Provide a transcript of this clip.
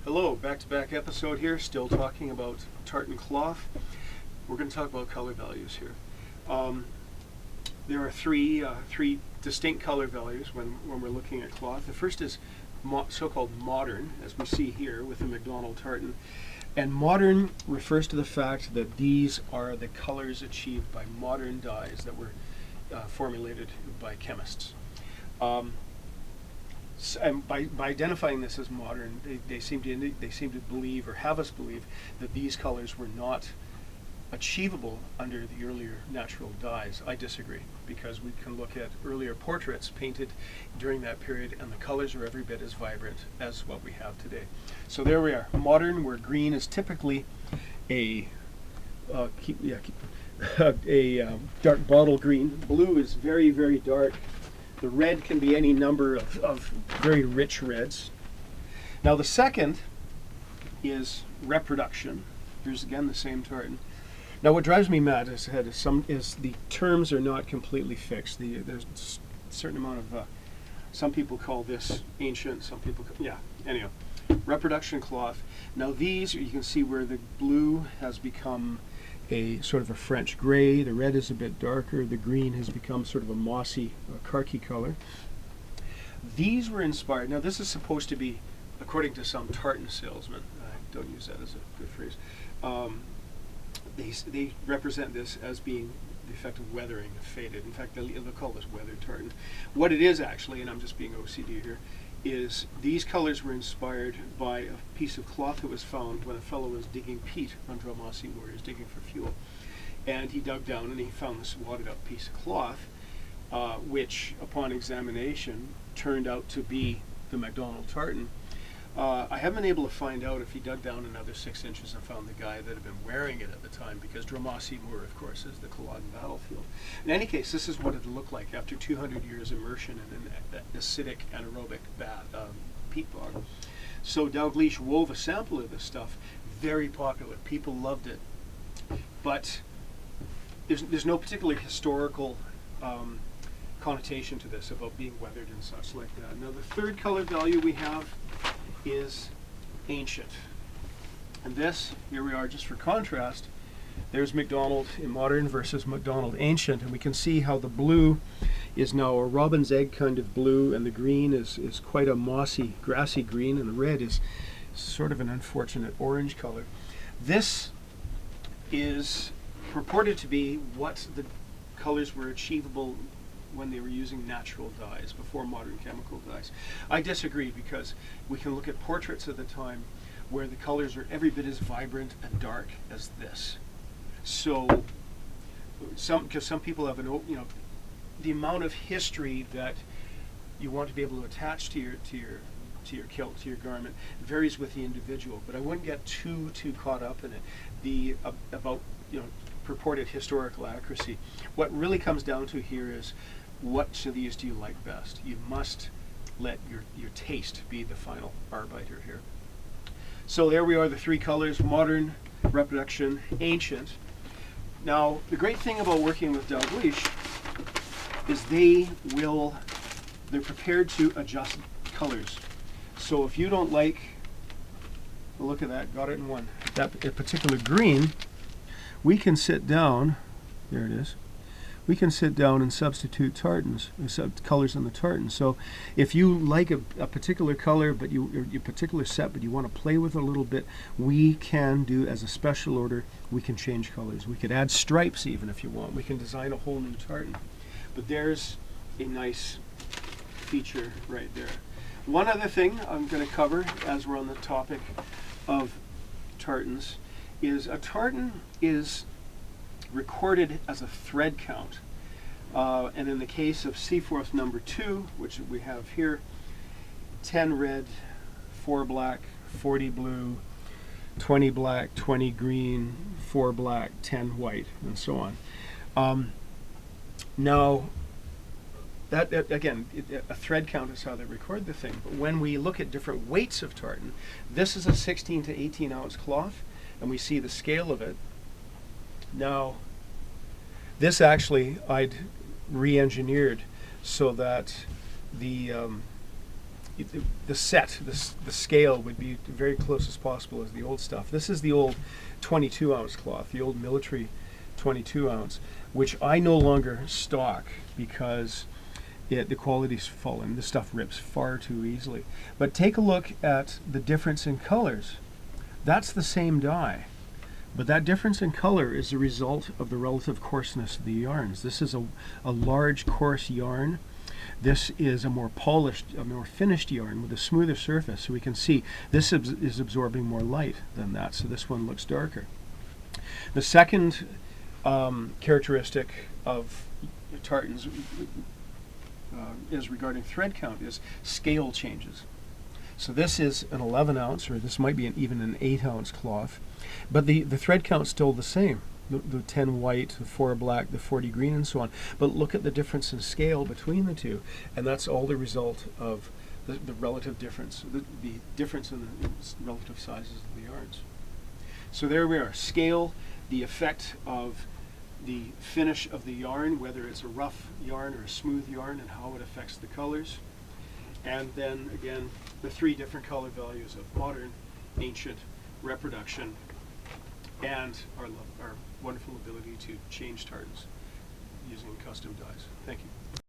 Hello, back-to-back episode here, still talking about tartan cloth. We're going to talk about color values here. There are three distinct color values when we're looking at cloth. The first is so-called modern, as we see here with the McDonald tartan. And modern refers to the fact that these are the colors achieved by modern dyes that were formulated by chemists. And by identifying this as modern, they seem to believe, or have us believe, that these colors were not achievable under the earlier natural dyes. I disagree, because we can look at earlier portraits painted during that period, and the colors are every bit as vibrant as what we have today. So there we are, modern, where green is typically a dark bottle green. Blue is very, very dark. The red can be any number of very rich reds. Now the second is reproduction. Here's again the same tartan. Now what drives me mad is the terms are not completely fixed. There's a certain amount of, some people call this ancient, some people, anyhow. Reproduction cloth. Now these, you can see where the blue has become a sort of a French gray, the red is a bit darker, the green has become sort of a mossy, khaki color. These were inspired, now this is supposed to be, according to some tartan salesmen, I don't use that as a good phrase, they represent this as being the effect of weathering, faded. In fact, they'll call this weathered tartan. What it is actually, and I'm just being OCD here, is these colors were inspired by a piece of cloth that was found when a fellow was digging peat on Dromasi, where he was digging for fuel. And he dug down and he found this wadded up piece of cloth, which upon examination turned out to be the McDonald tartan. I haven't been able to find out if he dug down another 6 inches and found the guy that had been wearing it at the time, because Dromasi Moor, of course, is the Culloden battlefield. In any case, this is what it looked like after 200 years immersion in an acidic anaerobic peat bog. So Dalgleish wove a sample of this stuff, very popular. People loved it. But there's no particular historical connotation to this about being weathered and such like that. Now the third color value we have is ancient. And this, here we are just for contrast, there's McDonald in modern versus McDonald ancient, and we can see how the blue is now a robin's egg kind of blue, and the green is quite a mossy, grassy green, and the red is sort of an unfortunate orange color. This is purported to be what the colors were achievable when they were using natural dyes, before modern chemical dyes. I disagree, because we can look at portraits of the time where the colors are every bit as vibrant and dark as this. So, because some people have the amount of history that you want to be able to attach to your kilt, to your garment, varies with the individual. But I wouldn't get too caught up in it. About purported historical accuracy. What really comes down to here is, what of these do you like best? You must let your taste be the final arbiter here. So there we are, the three colors: modern, reproduction, ancient. Now the great thing about working with Dalgleish is they're prepared to adjust colors. So if you don't like, look at that, got it in one, that particular green, we can sit down, there it is, we can sit down and substitute tartans, colors on the tartan. So if you like a particular color, but your particular set, but you want to play with it a little bit, we can do, as a special order, we can change colors. We could add stripes even if you want. We can design a whole new tartan. But there's a nice feature right there. One other thing I'm going to cover as we're on the topic of tartans is a tartan is recorded as a thread count. And in the case of Seaforth number 2, which we have here, 10 red, 4 black, 40 blue, 20 black, 20 green, 4 black, 10 white, and so on. Now, that again, a thread count is how they record the thing. But when we look at different weights of tartan, this is a 16 to 18 ounce cloth, and we see the scale of it. Now, this actually I'd re-engineered so that the the scale would be very close as possible as the old stuff. This is the old 22-ounce cloth, the old military 22-ounce, which I no longer stock because the quality's fallen. The stuff rips far too easily. But take a look at the difference in colors. That's the same dye, but that difference in color is the result of the relative coarseness of the yarns. This is a large, coarse yarn. This is a more polished, a more finished yarn with a smoother surface. So we can see this is absorbing more light than that, so this one looks darker. The second characteristic of tartans is regarding thread count is scale changes. So this is an 11-ounce, or this might be even an 8-ounce cloth, but the thread count's still the same. The 10 white, the 4 black, the 40 green, and so on. But look at the difference in scale between the two, and that's all the result of the relative difference, the difference in the relative sizes of the yarns. So there we are. Scale, the effect of the finish of the yarn, whether it's a rough yarn or a smooth yarn, and how it affects the colors. And then again, the 3 different color values of modern, ancient, reproduction, and our wonderful ability to change tartans using custom dyes. Thank you.